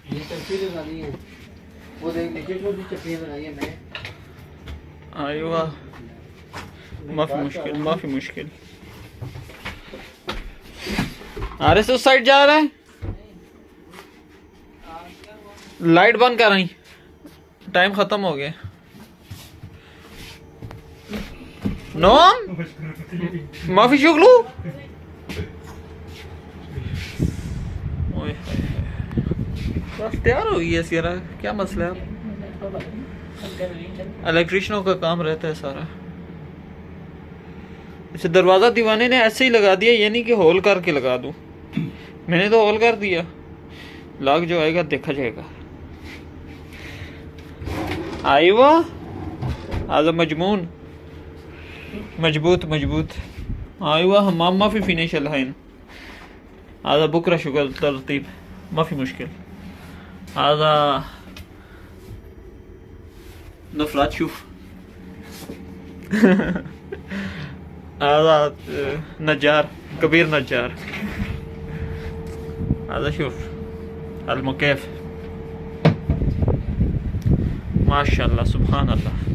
ये चप्पी लगानी है, वो देख नीचे को भी चप्पियाँ लगाई है मैं। आयुवा माफी मुश्किल। अरे उस साइड जा रहा है, लाइट बंद कर रही, टाइम खत्म हो गया। नोम माफी शुक्लू। बस तैयार हो गई है सियारा, क्या मसला है? इलेक्ट्रिशियनों का काम रहता है सारा। इसे दरवाजा दीवाने ने ऐसे ही लगा दिया, ये नहीं कि होल करके लगा दूं। मैंने तो होल कर दिया, लॉक जो आएगा देखा जाएगा। आई वो आज मजमून मजबूत आई हुआ हमाम माफी फिनिश अलहैन आजा बुकरा शुगर तरतीब माफी मुश्किल आजा नफलात शूफ आजा नजार कबीर नजार आजा शूफ अलमुकैफ माशाअल्लाह सुभान अल्लाह।